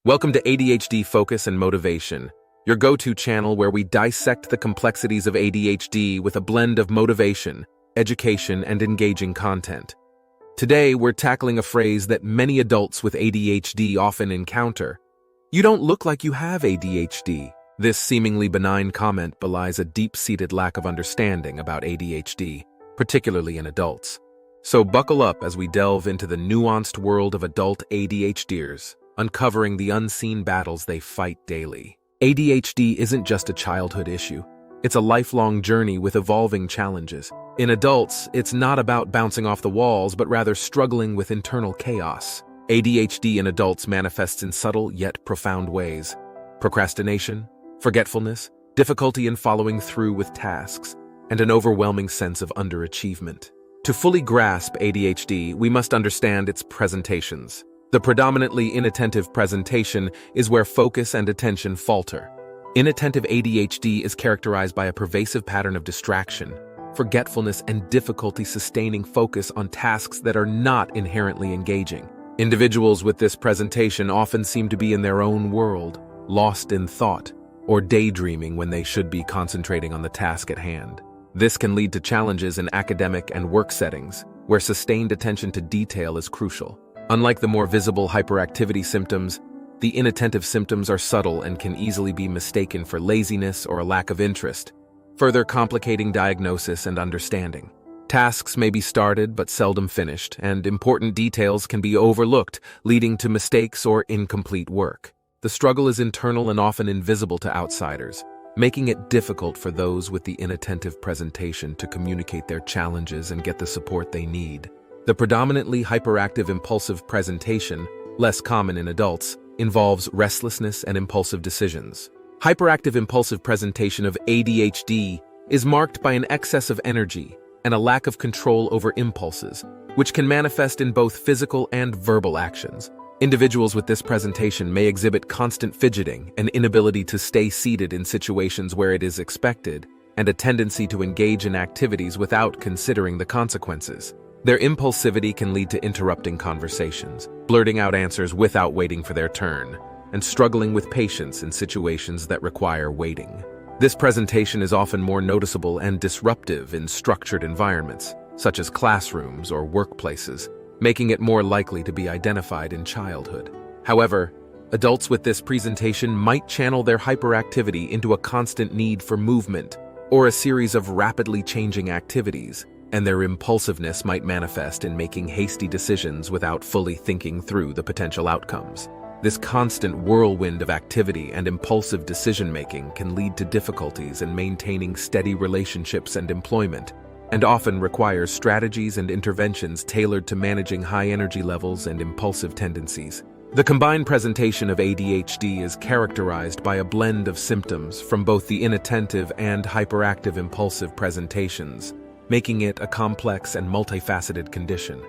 Welcome to ADHD Focus and Motivation, your go-to channel where we dissect the complexities of ADHD with a blend of motivation, education, and engaging content. Today, we're tackling a phrase that many adults with ADHD often encounter. "You don't look like you have ADHD." This seemingly benign comment belies a deep-seated lack of understanding about ADHD, particularly in adults. So buckle up as we delve into the nuanced world of adult ADHDers, uncovering the unseen battles they fight daily. ADHD isn't just a childhood issue. It's a lifelong journey with evolving challenges. In adults, it's not about bouncing off the walls, but rather struggling with internal chaos. ADHD in adults manifests in subtle yet profound ways. Procrastination, forgetfulness, difficulty in following through with tasks, and an overwhelming sense of underachievement. To fully grasp ADHD, we must understand its presentations. The predominantly inattentive presentation is where focus and attention falter. Inattentive ADHD is characterized by a pervasive pattern of distraction, forgetfulness, and difficulty sustaining focus on tasks that are not inherently engaging. Individuals with this presentation often seem to be in their own world, lost in thought, or daydreaming when they should be concentrating on the task at hand. This can lead to challenges in academic and work settings, where sustained attention to detail is crucial. Unlike the more visible hyperactivity symptoms, the inattentive symptoms are subtle and can easily be mistaken for laziness or a lack of interest, further complicating diagnosis and understanding. Tasks may be started but seldom finished, and important details can be overlooked, leading to mistakes or incomplete work. The struggle is internal and often invisible to outsiders, making it difficult for those with the inattentive presentation to communicate their challenges and get the support they need. The predominantly hyperactive impulsive presentation, less common in adults, involves restlessness and impulsive decisions. Hyperactive impulsive presentation of ADHD is marked by an excess of energy and a lack of control over impulses, which can manifest in both physical and verbal actions. Individuals with this presentation may exhibit constant fidgeting, an inability to stay seated in situations where it is expected, and a tendency to engage in activities without considering the consequences. Their impulsivity can lead to interrupting conversations, blurting out answers without waiting for their turn, and struggling with patience in situations that require waiting. This presentation is often more noticeable and disruptive in structured environments, such as classrooms or workplaces, making it more likely to be identified in childhood. However, adults with this presentation might channel their hyperactivity into a constant need for movement or a series of rapidly changing activities, and their impulsiveness might manifest in making hasty decisions without fully thinking through the potential outcomes. This constant whirlwind of activity and impulsive decision-making can lead to difficulties in maintaining steady relationships and employment, and often requires strategies and interventions tailored to managing high energy levels and impulsive tendencies. The combined presentation of ADHD is characterized by a blend of symptoms from both the inattentive and hyperactive impulsive presentations, making it a complex and multifaceted condition.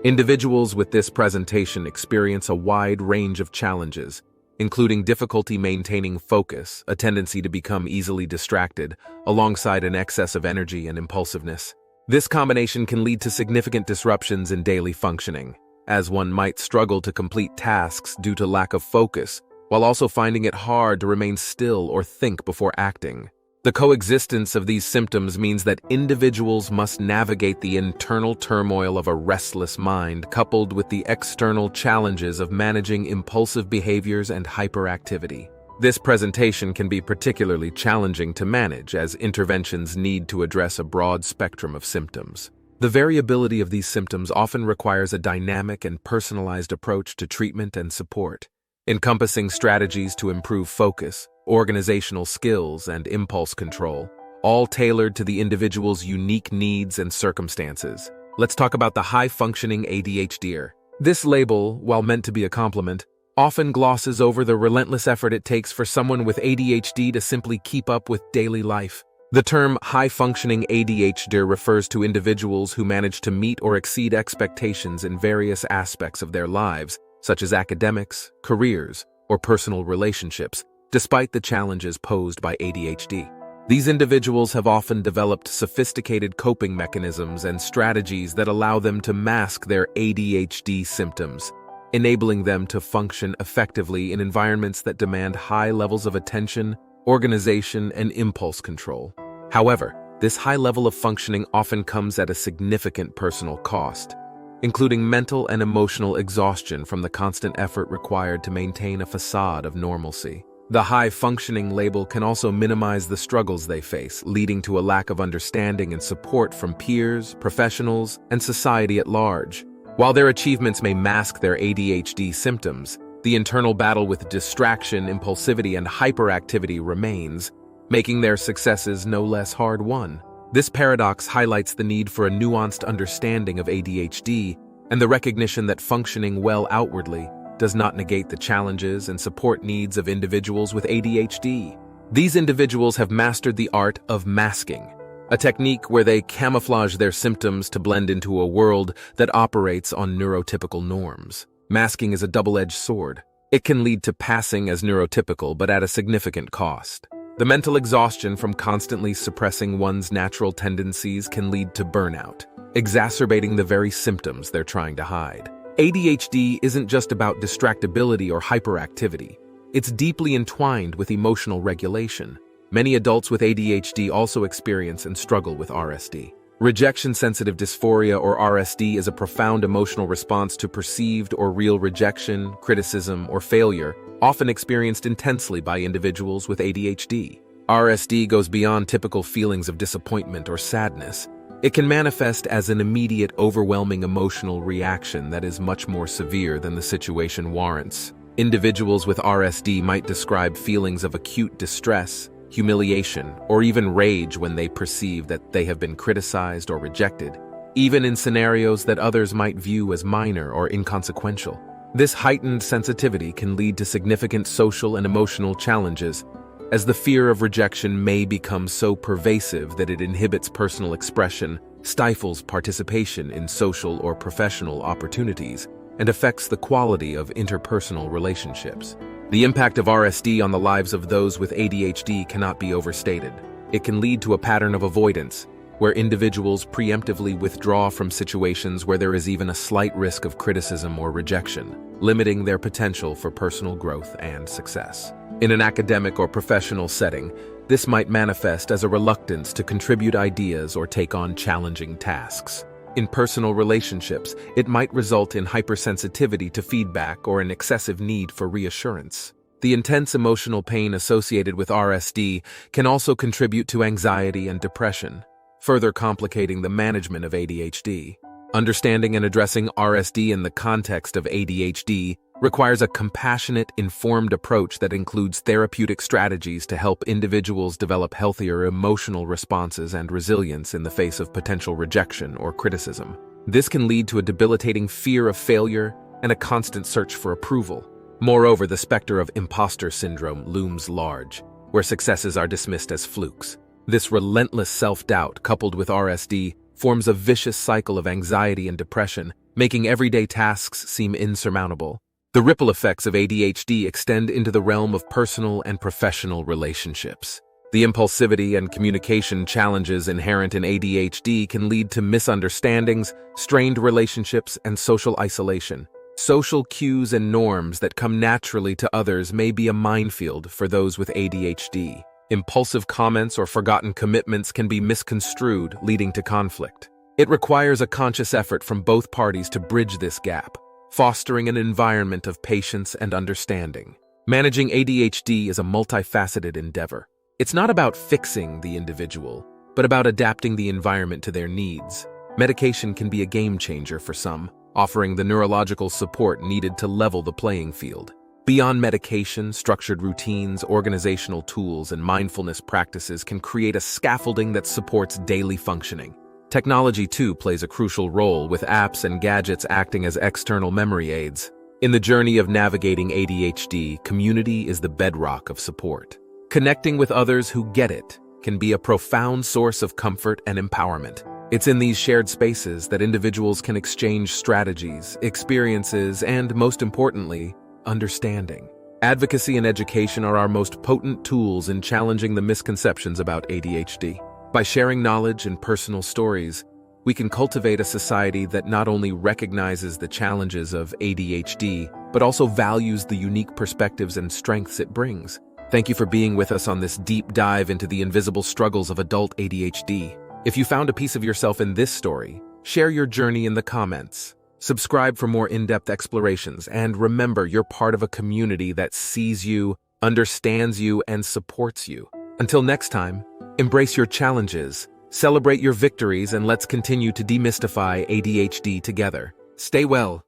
Individuals with this presentation experience a wide range of challenges, including difficulty maintaining focus, a tendency to become easily distracted, alongside an excess of energy and impulsiveness. This combination can lead to significant disruptions in daily functioning, as one might struggle to complete tasks due to lack of focus, while also finding it hard to remain still or think before acting. The coexistence of these symptoms means that individuals must navigate the internal turmoil of a restless mind coupled with the external challenges of managing impulsive behaviors and hyperactivity. This presentation can be particularly challenging to manage as interventions need to address a broad spectrum of symptoms. The variability of these symptoms often requires a dynamic and personalized approach to treatment and support, encompassing strategies to improve focus, organizational skills, and impulse control, all tailored to the individual's unique needs and circumstances. Let's talk about the high-functioning ADHDer. This label, while meant to be a compliment, often glosses over the relentless effort it takes for someone with ADHD to simply keep up with daily life. The term high-functioning ADHDer refers to individuals who manage to meet or exceed expectations in various aspects of their lives, such as academics, careers, or personal relationships, despite the challenges posed by ADHD. These individuals have often developed sophisticated coping mechanisms and strategies that allow them to mask their ADHD symptoms, enabling them to function effectively in environments that demand high levels of attention, organization, and impulse control. However, this high level of functioning often comes at a significant personal cost, including mental and emotional exhaustion from the constant effort required to maintain a facade of normalcy. The high-functioning label can also minimize the struggles they face, leading to a lack of understanding and support from peers, professionals, and society at large. While their achievements may mask their ADHD symptoms, the internal battle with distraction, impulsivity, and hyperactivity remains, making their successes no less hard-won. This paradox highlights the need for a nuanced understanding of ADHD and the recognition that functioning well outwardly does not negate the challenges and support needs of individuals with ADHD. These individuals have mastered the art of masking, a technique where they camouflage their symptoms to blend into a world that operates on neurotypical norms. Masking is a double-edged sword. It can lead to passing as neurotypical, but at a significant cost. The mental exhaustion from constantly suppressing one's natural tendencies can lead to burnout, exacerbating the very symptoms they're trying to hide. ADHD isn't just about distractibility or hyperactivity. It's deeply entwined with emotional regulation. Many adults with ADHD also experience and struggle with RSD. Rejection-sensitive dysphoria, or RSD, is a profound emotional response to perceived or real rejection, criticism, or failure, often experienced intensely by individuals with ADHD. RSD goes beyond typical feelings of disappointment or sadness. It can manifest as an immediate, overwhelming emotional reaction that is much more severe than the situation warrants. Individuals with RSD might describe feelings of acute distress, humiliation, or even rage when they perceive that they have been criticized or rejected, even in scenarios that others might view as minor or inconsequential. This heightened sensitivity can lead to significant social and emotional challenges, as the fear of rejection may become so pervasive that it inhibits personal expression, stifles participation in social or professional opportunities, and affects the quality of interpersonal relationships. The impact of RSD on the lives of those with ADHD cannot be overstated. It can lead to a pattern of avoidance, where individuals preemptively withdraw from situations where there is even a slight risk of criticism or rejection, limiting their potential for personal growth and success. In an academic or professional setting, this might manifest as a reluctance to contribute ideas or take on challenging tasks. In personal relationships, it might result in hypersensitivity to feedback or an excessive need for reassurance. The intense emotional pain associated with RSD can also contribute to anxiety and depression, further complicating the management of ADHD. Understanding and addressing RSD in the context of ADHD requires a compassionate, informed approach that includes therapeutic strategies to help individuals develop healthier emotional responses and resilience in the face of potential rejection or criticism. This can lead to a debilitating fear of failure and a constant search for approval. Moreover, the specter of imposter syndrome looms large, where successes are dismissed as flukes. This relentless self-doubt, coupled with RSD, forms a vicious cycle of anxiety and depression, making everyday tasks seem insurmountable. The ripple effects of ADHD extend into the realm of personal and professional relationships. The impulsivity and communication challenges inherent in ADHD can lead to misunderstandings, strained relationships, and social isolation. Social cues and norms that come naturally to others may be a minefield for those with ADHD. Impulsive comments or forgotten commitments can be misconstrued, leading to conflict. It requires a conscious effort from both parties to bridge this gap, fostering an environment of patience and understanding. Managing ADHD is a multifaceted endeavor. It's not about fixing the individual, but about adapting the environment to their needs. Medication can be a game changer for some, offering the neurological support needed to level the playing field. Beyond medication, structured routines, organizational tools, and mindfulness practices can create a scaffolding that supports daily functioning. Technology, too, plays a crucial role, with apps and gadgets acting as external memory aids. In the journey of navigating ADHD, community is the bedrock of support. Connecting with others who get it can be a profound source of comfort and empowerment. It's in these shared spaces that individuals can exchange strategies, experiences, and, most importantly, understanding. Advocacy and education are our most potent tools in challenging the misconceptions about ADHD. By sharing knowledge and personal stories, we can cultivate a society that not only recognizes the challenges of ADHD, but also values the unique perspectives and strengths it brings. Thank you for being with us on this deep dive into the invisible struggles of adult ADHD. If you found a piece of yourself in this story, share your journey in the comments. Subscribe for more in-depth explorations, and remember, you're part of a community that sees you, understands you, and supports you. Until next time, embrace your challenges, celebrate your victories, and let's continue to demystify ADHD together. Stay well.